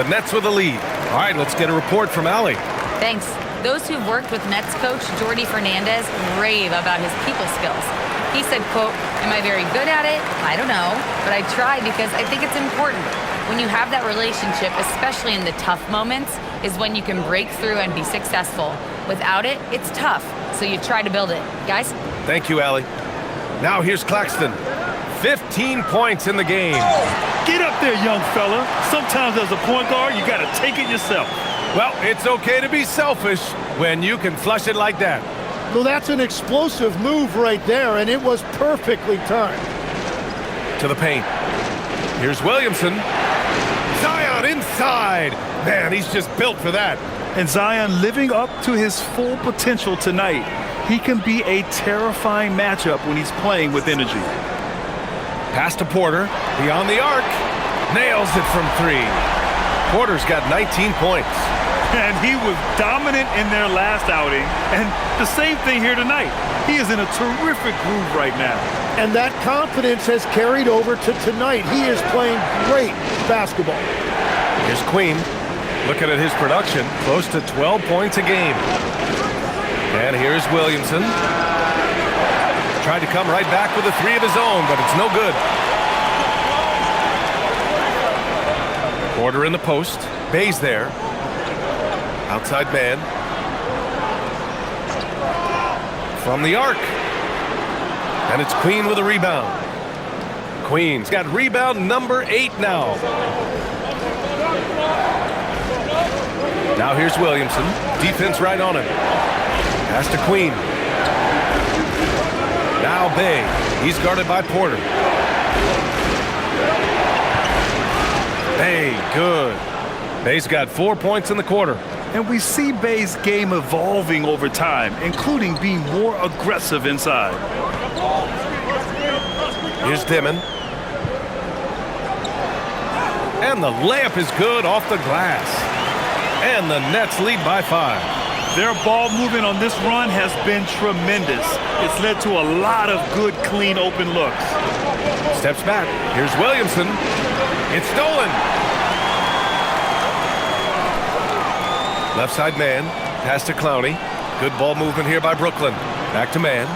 The Nets with the lead. All right, let's get a report from Allie. Thanks. Those who've worked with Nets coach Jordi Fernandez rave about his people skills. He said, quote, "Am I very good at it? I don't know, but I try because I think it's important. When you have that relationship, especially in the tough moments, is when you can break through and be successful. Without it, it's tough, so you try to build it." Guys? Thank you, Allie. Now here's Claxton. 15 points in the game. Get up there, young fella. Sometimes as a point guard, you got to take it yourself. Well, it's okay to be selfish when you can flush it like that. Well, that's an explosive move right there, and it was perfectly timed. To the paint. Here's Williamson. Zion inside. Man, he's just built for that. And Zion living up to his full potential tonight. He can be a terrifying matchup when he's playing with energy. Pass to Porter. Beyond the arc. Nails it from 3. Porter's got 19 points. And he was dominant in their last outing. And the same thing here tonight. He is in a terrific groove right now. And that confidence has carried over to tonight. He is playing great basketball. Here's Queen. Looking at his production, close to 12 points a game. And here's Williamson. Tried to come right back with a 3 of his own, but it's no good. Porter in the post. Bay's there. Outside man. From the arc. And it's Queen with a rebound. Queen's got rebound number 8 now. Now here's Williamson. Defense right on him. Pass to Queen. Now Bay. He's guarded by Porter. Bay, good. Bay's got 4 points in the quarter. And we see Bay's game evolving over time, including being more aggressive inside. Here's Dimon. And the layup is good off the glass. And the Nets lead by 5. Their ball movement on this run has been tremendous. It's led to a lot of good, clean, open looks. Steps back. Here's Williamson. It's stolen. Left side man. Pass to Clowney. Good ball movement here by Brooklyn. Back to man.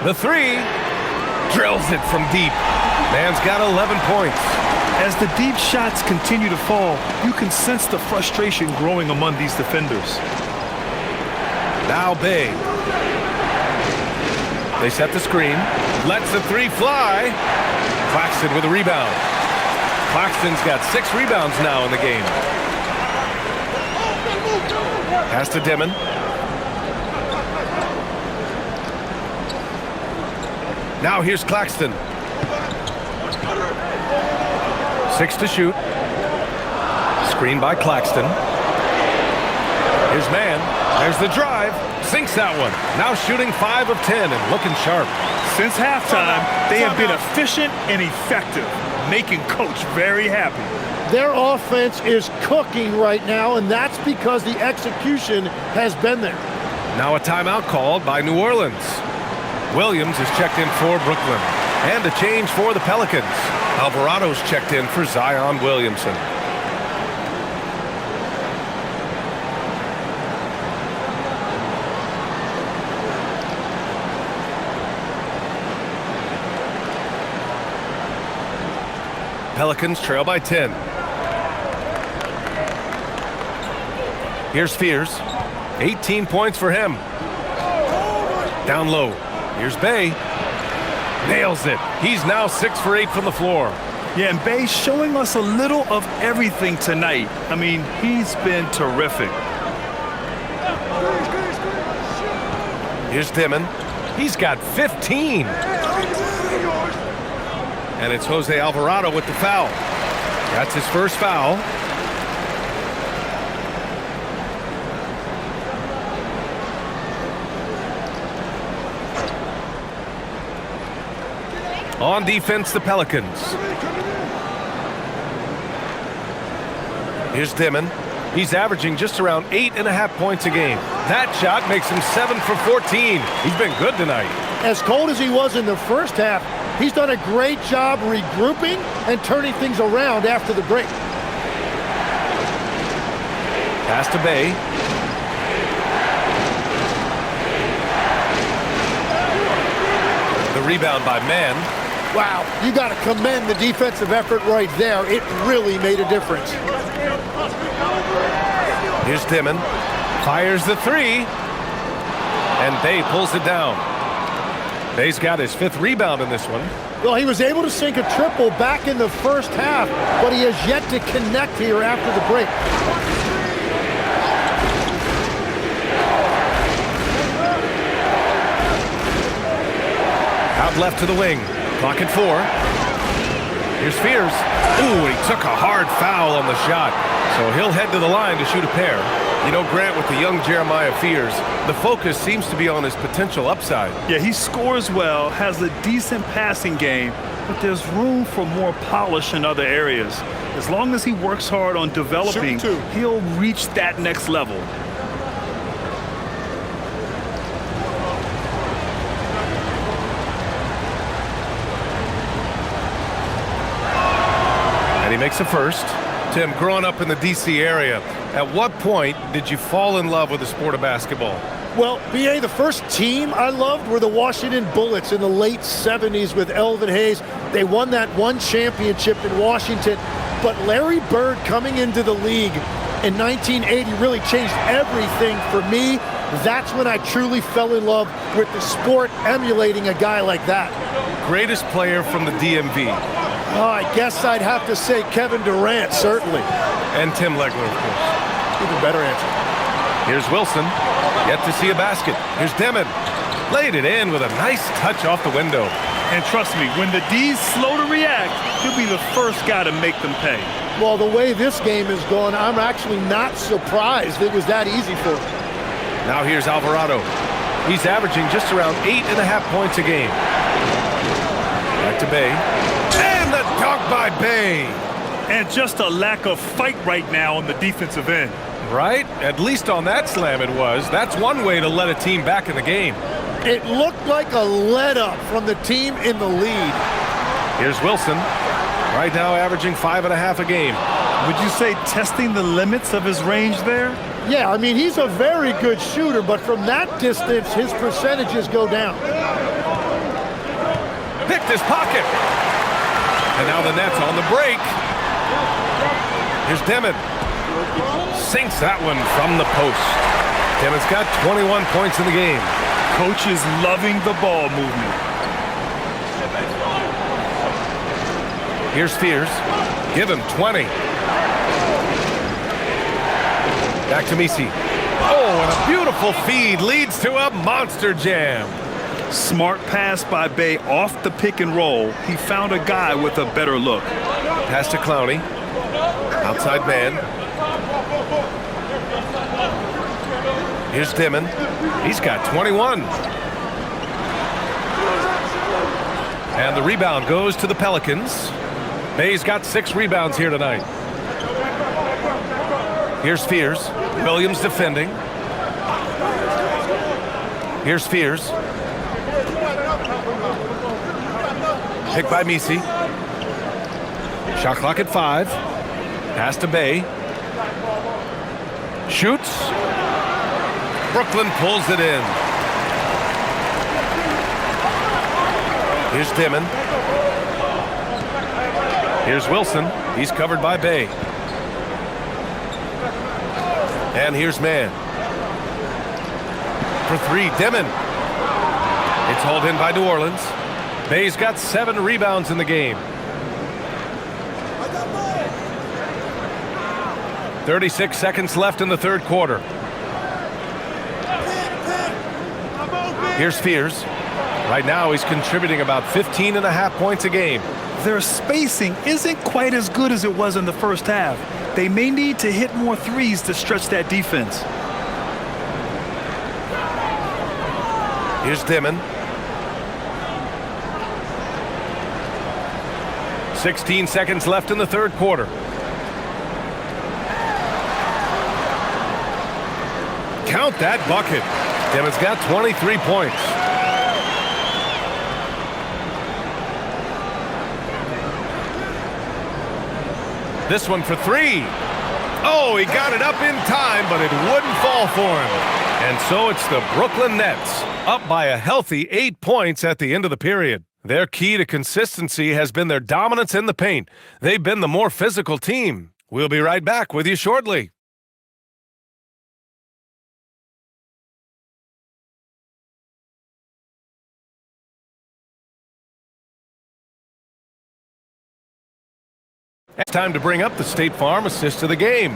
The three. Drills it from deep. Man's got 11 points. As the deep shots continue to fall, you can sense the frustration growing among these defenders. Now Bay. They set the screen. Lets the three fly. Claxton with a rebound. Claxton's got 6 rebounds now in the game. Pass to Dimon. Now here's Claxton. 6 to shoot. Screen by Claxton. Here's man. There's the drive. Sinks that one. Now shooting 5 of 10 and looking sharp. Since halftime, they have been efficient and effective, making Coach very happy. Their offense is cooking right now, and that's because the execution has been there. Now a timeout called by New Orleans. Williams is checked in for Brooklyn. And a change for the Pelicans. Alvarado's checked in for Zion Williamson. Pelicans trail by 10. Here's Fears. 18 points for him. Down low. Here's Bay. Nails it. He's now 6 for 8 from the floor. Yeah, and Bay's showing us a little of everything tonight. I mean, he's been terrific. Here's Dimon. He's got 15. And it's Jose Alvarado with the foul. That's his first foul. On defense, the Pelicans. Here's Dimon. He's averaging just around 8.5 points a game. That shot makes him 7 for 14. He's been good tonight. As cold as he was in the first half, he's done a great job regrouping and turning things around after the break. Pass to Bay. The rebound by Mann. Wow, you got to commend the defensive effort right there. It really made a difference. Here's Dimon. Fires the three. And Bay pulls it down. Bay's got his 5th rebound in this one. Well, he was able to sink a triple back in the first half, but he has yet to connect here after the break. Out left to the wing. Clock at 4. Here's Fears. Ooh, he took a hard foul on the shot. So he'll head to the line to shoot a pair. You know, Grant, with the young Jeremiah Fears, the focus seems to be on his potential upside. Yeah, he scores well, has a decent passing game, but there's room for more polish in other areas. As long as he works hard on developing, he'll reach that next level. And he makes a first. Tim, growing up in the D.C. area, at what point did you fall in love with the sport of basketball? Well, B.A., the first team I loved were the Washington Bullets in the late 70s with Elvin Hayes. They won that one championship in Washington. But Larry Bird coming into the league in 1980 really changed everything for me. That's when I truly fell in love with the sport, emulating a guy like that. Greatest player from the DMV? Oh, I guess I'd have to say Kevin Durant, certainly. And Tim Legler, of course. Even better answer. Here's Wilson. Yet to see a basket. Here's Dimon. Laid it in with a nice touch off the window. And trust me, when the D's slow to react, he'll be the first guy to make them pay. Well, the way this game is going, I'm actually not surprised it was that easy for him. Now here's Alvarado. He's averaging just around 8.5 points a game. Back to Bay. And the dunk by Bay. And just a lack of fight right now on the defensive end. Right? At least on that slam it was. That's one way to let a team back in the game. It looked like a let-up from the team in the lead. Here's Wilson. Right now averaging 5.5 a game. Would you say testing the limits of his range there? Yeah, I mean, he's a very good shooter, but from that distance, his percentages go down. Picked his pocket. And now the Nets on the break. Here's Demon. Sinks that one from the post. Demon's got 21 points in the game. Coach is loving the ball movement. Here's Fears. Give him 20. Back to Misi. Oh, and a beautiful feed leads to a monster jam. Smart pass by Bay off the pick and roll. He found a guy with a better look. Pass to Clowney. Outside man. Here's Dimon. He's got 21. And the rebound goes to the Pelicans. Bay's got 6 rebounds here tonight. Here's Fears. Williams defending. Here's Fears. Picked by Misi. Shot clock at 5. Pass to Bay. Shoots. Brooklyn pulls it in. Here's Dimon. Here's Wilson. He's covered by Bay. And here's Man. For 3, Dimon. It's hauled in by New Orleans. Bay's got 7 rebounds in the game. 36 seconds left in the third quarter. Here's Fears. Right now he's contributing about 15.5 points a game. Their spacing isn't quite as good as it was in the first half. They may need to hit more threes to stretch that defense. Here's Dimon. 16 seconds left in the third quarter. Count that bucket. Dimon's got 23 points. This one for 3. Oh, he got it up in time, but it wouldn't fall for him. And so it's the Brooklyn Nets, up by a healthy 8 points at the end of the period. Their key to consistency has been their dominance in the paint. They've been the more physical team. We'll be right back with you shortly. It's time to bring up the State Farm assist of the game.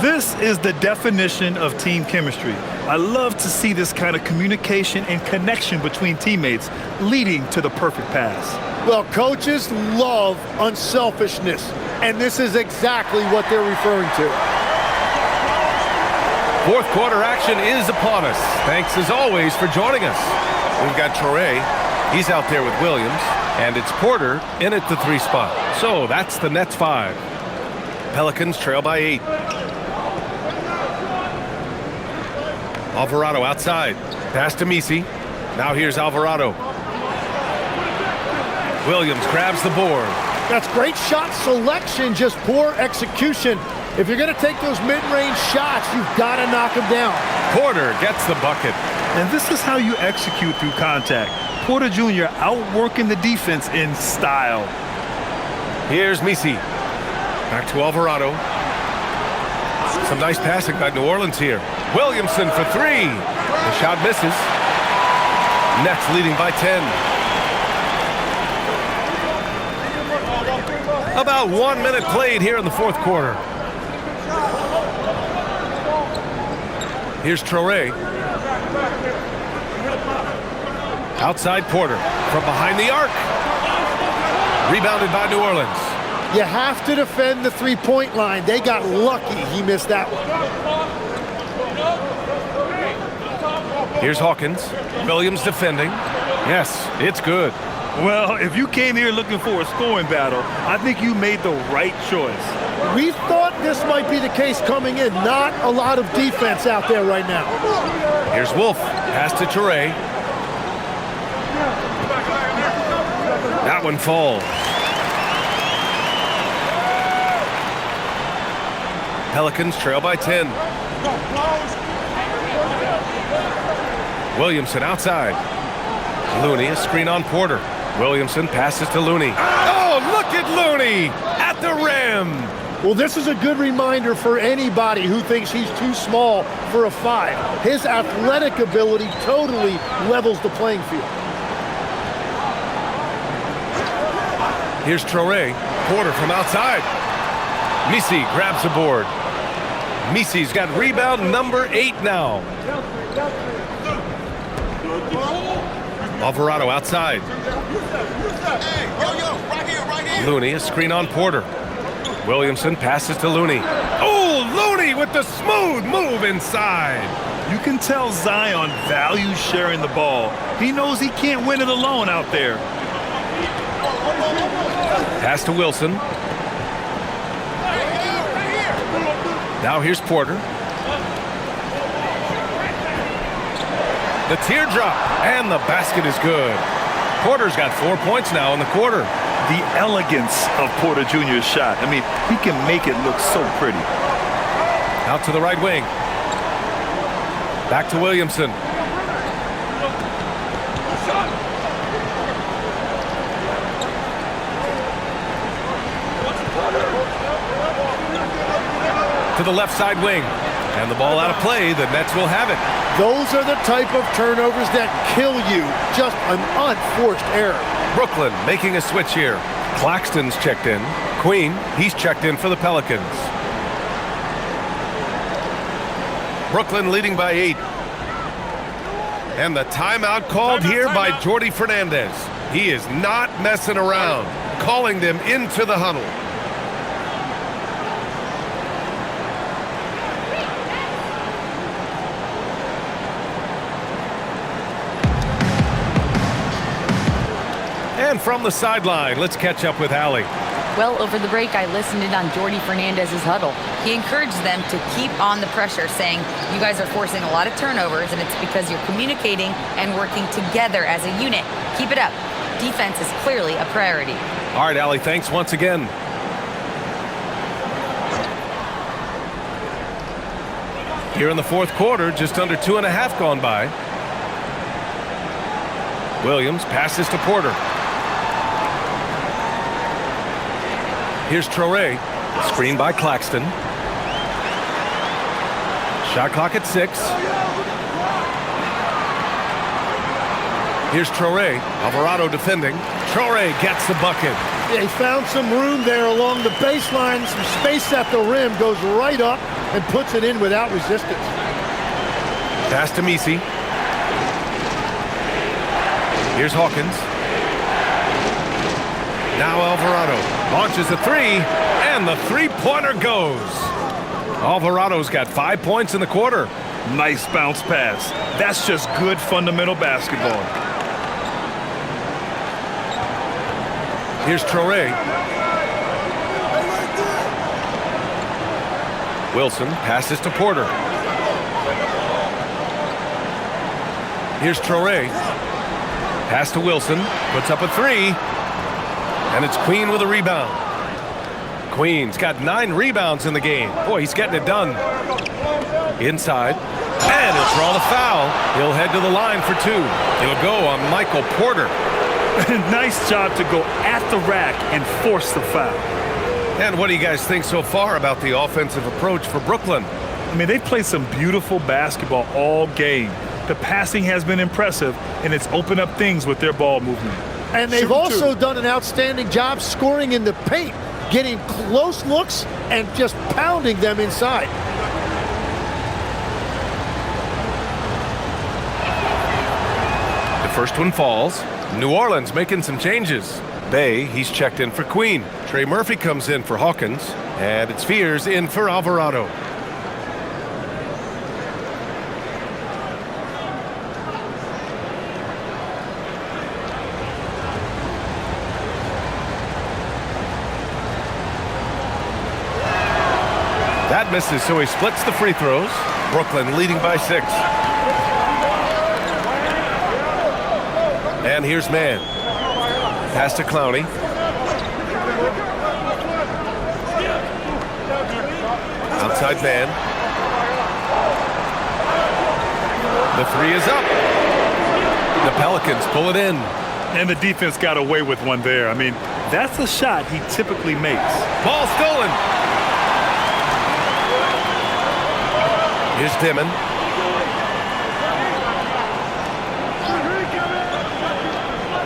This is the definition of team chemistry. I love to see this kind of communication and connection between teammates leading to the perfect pass. Well, coaches love unselfishness, and this is exactly what they're referring to. Fourth quarter action is upon us. Thanks as always for joining us. We've got Torrey. He's out there with Williams. And it's Porter in at the 3 spot. So that's the Nets 5. Pelicans trail by 8. Alvarado outside. Pass to Misi. Now here's Alvarado. Williams grabs the board. That's great shot selection, just poor execution. If you're going to take those mid-range shots, you've got to knock them down. Porter gets the bucket. And this is how you execute through contact. Porter Jr. outworking the defense in style. Here's Misi. Back to Alvarado. Some nice passing by New Orleans here. Williamson for 3. The shot misses. Nets leading by 10. About 1 minute played here in the fourth quarter. Here's Traoré. Outside Porter from behind the arc. Rebounded by New Orleans. You have to defend the three-point line. They got lucky he missed that one. Here's Hawkins. Williams defending. Yes, it's good. Well, if you came here looking for a scoring battle, I think you made the right choice. We thought this might be the case coming in. Not a lot of defense out there right now. Here's Wolf. Pass to Toure. That one falls. Pelicans trail by 10. Williamson outside. Looney, a screen on Porter. Williamson passes to Looney. Oh, look at Looney at the rim. Well, this is a good reminder for anybody who thinks he's too small for a 5. His athletic ability totally levels the playing field. Here's Traore. Porter from outside. Misi grabs the board. Misi's got rebound number 8 now. Alvarado outside. Looney, a screen on Porter. Williamson passes to Looney. Oh, Looney with the smooth move inside. You can tell Zion values sharing the ball. He knows he can't win it alone out there. Pass to Wilson. Now here's Porter. The teardrop, and the basket is good. Porter's got 4 points now in the quarter. The elegance of Porter Jr.'s shot. I mean, he can make it look so pretty. Out to the right wing. Back to Williamson. To the left side wing. And the ball out of play. The Nets will have it. Those are the type of turnovers that kill you. Just an unforced error. Brooklyn making a switch here. Claxton's checked in. Queen, he's checked in for the Pelicans. Brooklyn leading by 8. And the timeout called here by Jordi Fernandez. He is not messing around, calling them into the huddle. And from the sideline, let's catch up with Allie. Well, over the break, I listened in on Jordi Fernandez's huddle. He encouraged them to keep on the pressure, saying, you guys are forcing a lot of turnovers, and it's because you're communicating and working together as a unit. Keep it up. Defense is clearly a priority. All right, Allie, thanks once again. Here in the fourth quarter, just under 2.5 gone by. Williams passes to Porter. Here's Traore, screened by Claxton. Shot clock at 6. Here's Traore, Alvarado defending. Traore gets the bucket. Yeah, he found some room there along the baseline, some space at the rim, goes right up and puts it in without resistance. Pass to Misi. Here's Hawkins. Now Alvarado launches a 3, and the three-pointer goes. Alvarado's got 5 points in the quarter. Nice bounce pass. That's just good fundamental basketball. Here's Traore. Wilson passes to Porter. Here's Traore. Pass to Wilson. Puts up a 3. And it's Queen with a rebound. Queen's got 9 rebounds in the game. Boy, he's getting it done. Inside. And he'll draw the foul. He'll head to the line for 2. It'll go on Michael Porter. Nice job to go at the rack and force the foul. And what do you guys think so far about the offensive approach for Brooklyn? I mean, they've played some beautiful basketball all game. The passing has been impressive, and it's opened up things with their ball movement. And they've also done an outstanding job scoring in the paint, getting close looks and just pounding them inside. first one falls. New Orleans making some changes. Bay, he's checked in for Queen. Trey Murphy comes in for Hawkins. And it's Fears in for Alvarado. That misses, so he splits the free throws. Brooklyn leading by 6. And here's Man. Pass to Clowney. Outside Man. The 3 is up. The Pelicans pull it in. And the defense got away with one there. I mean, that's a shot he typically makes. Ball stolen. Here's Dimon.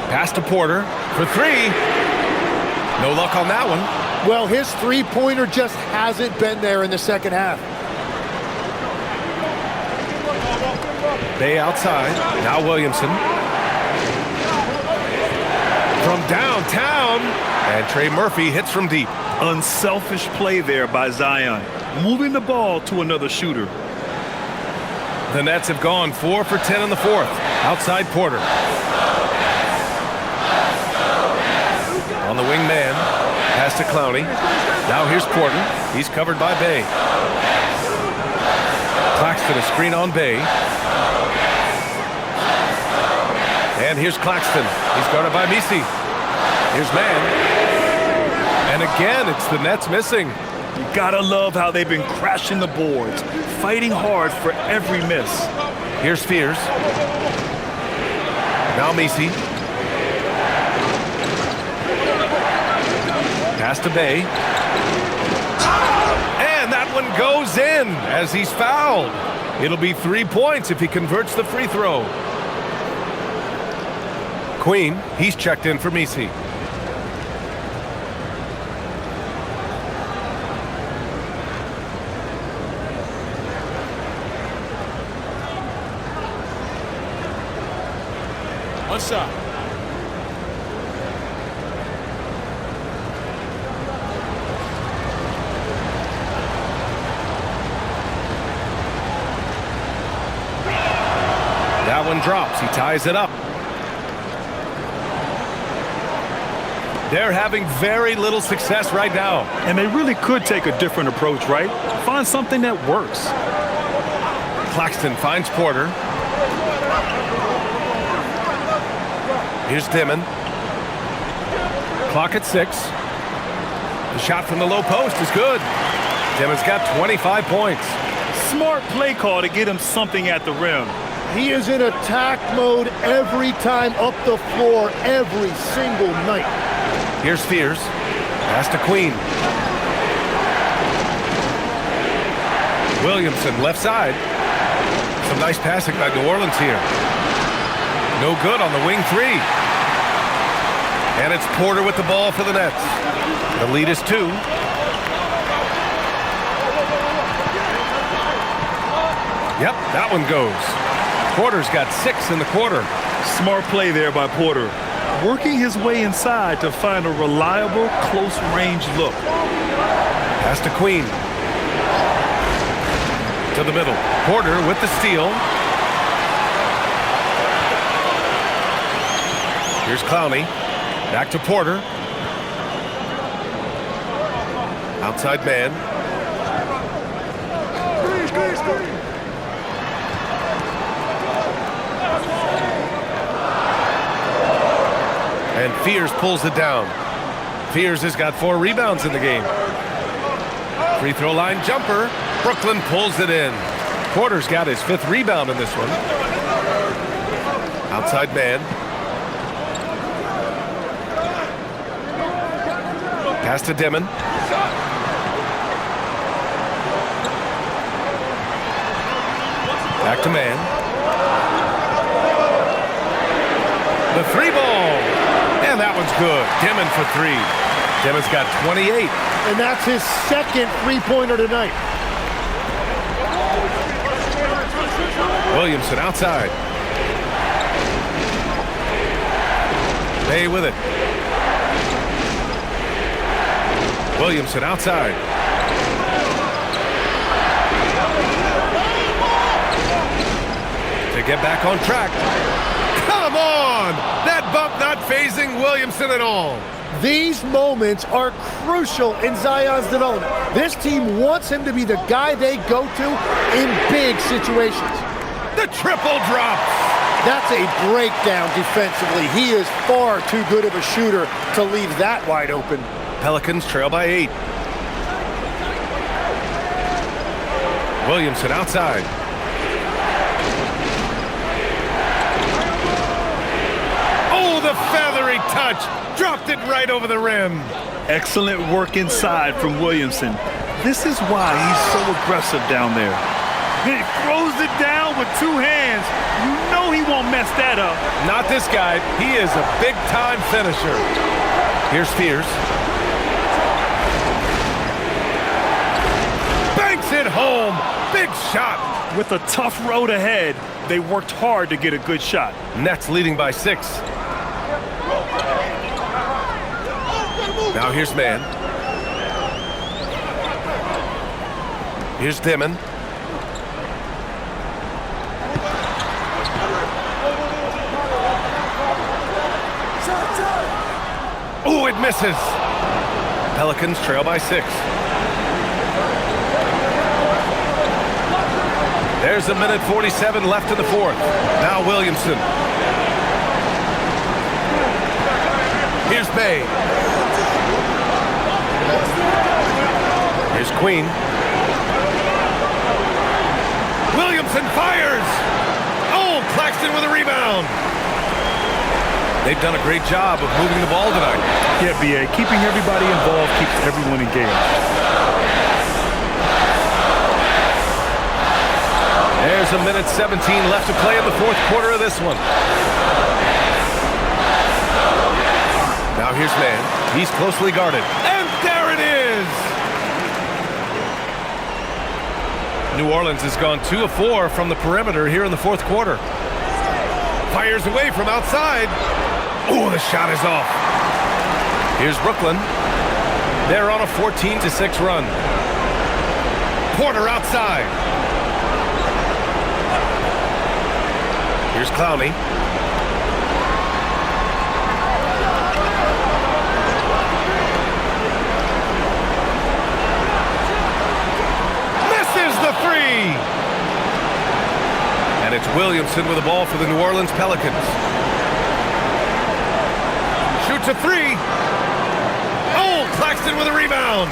Pass to Porter for 3. No luck on that one. Well, his three-pointer just hasn't been there in the second half. Bay outside. Now Williamson. From downtown. And Trey Murphy hits from deep. Unselfish play there by Zion. Moving the ball to another shooter. The Nets have gone 4 for 10 in the fourth. Outside Porter. On the wing man. Pass to Clowney. Now here's Porter. He's covered by Bay. Claxton a screen on Bay. And here's Claxton. He's guarded by Misi. Here's Man. And again, it's the Nets missing. You gotta love how they've been crashing the boards, fighting hard for every miss. Here's Fears. Now Misi. Pass to Bay. And that one goes in as he's fouled. It'll be 3 points if he converts the free throw. Queen, he's checked in for Misi. What's up? That one drops. He ties it up. They're having very little success right now. And they really could take a different approach, right? Find something that works. Claxton finds Porter. Here's Dimon. Clock at 6. The shot from the low post is good. Dimon's got 25 points. Smart play call to get him something at the rim. He is in attack mode every time up the floor, every single night. Here's Fears. Pass to Queen. Williamson left side. Some nice passing by New Orleans here. No good on the wing 3. And it's Porter with the ball for the Nets. The lead is 2. Yep, that one goes. Porter's got 6 in the quarter. Smart play there by Porter. Working his way inside to find a reliable, close-range look. Pass to Queen. To the middle. Porter with the steal. Here's Clowney. Back to Porter. Outside Man. And Fears pulls it down. Fears has got 4 rebounds in the game. Free throw line jumper. Brooklyn pulls it in. Porter's got his 5th rebound in this one. Outside Man. Pass to Dimon. Back to Man. The 3 ball. And that one's good. Dimon for 3. Dimon's got 28. And that's his 2nd three-pointer tonight. Williamson outside. Bay with it. Williamson outside. To get back on track. Come on! That bump not phasing Williamson at all. These moments are crucial in Zion's development. This team wants him to be the guy they go to in big situations. The triple drops. That's a breakdown defensively. He is far too good of a shooter to leave that wide open. Pelicans trail by 8. Williamson outside. Oh, the feathery touch. Dropped it right over the rim. Excellent work inside from Williamson. This is why he's so aggressive down there. He throws it down with 2 hands. You know he won't mess that up. Not this guy. He is a big-time finisher. Here's Spears. Banks it home. Big shot. With a tough road ahead, they worked hard to get a good shot. Nets leading by 6. Now here's man. Here's Dimon. Oh, it misses. Pelicans trail by 6. There's 1:47 left in the 4th. Now Williamson. Here's Bay. Here's Queen. Williamson fires. Oh, Claxton with a rebound. They've done a great job of moving the ball tonight. Yeah, B.A. Keeping everybody involved keeps everyone engaged. There's 1:17 left to play in the 4th quarter of this one. Now here's man. He's closely guarded. And there it is! New Orleans has gone 2 of 4 from the perimeter here in the 4th quarter. Fires away from outside. Oh, the shot is off. Here's Brooklyn. They're on a 14-6 run. Porter outside. Here's Clowney. Misses the 3! And it's Williamson with the ball for the New Orleans Pelicans. Shoots a 3. Oh, Claxton with a rebound.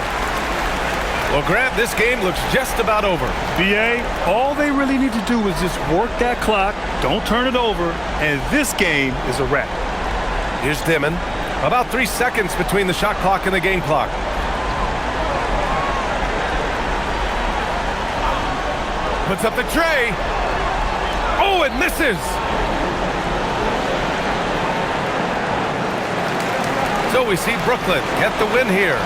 Well, Grant, this game looks just about over. B.A., all they really need to do is just work that clock, don't turn it over, and this game is a wrap. Here's Dimon. About 3 seconds between the shot clock and the game clock. Puts up the tray. Oh, it misses. So we see Brooklyn get the win here.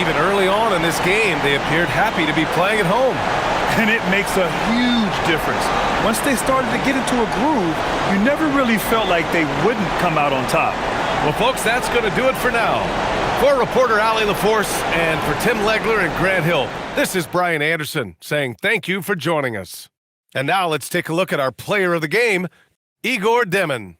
Even early on in this game, they appeared happy to be playing at home. And it makes a huge difference. Once they started to get into a groove, you never really felt like they wouldn't come out on top. Well, folks, that's going to do it for now. For reporter Allie LaForce and for Tim Legler and Grant Hill, this is Brian Anderson saying thank you for joining us. And now let's take a look at our player of the game, Igor Dimon.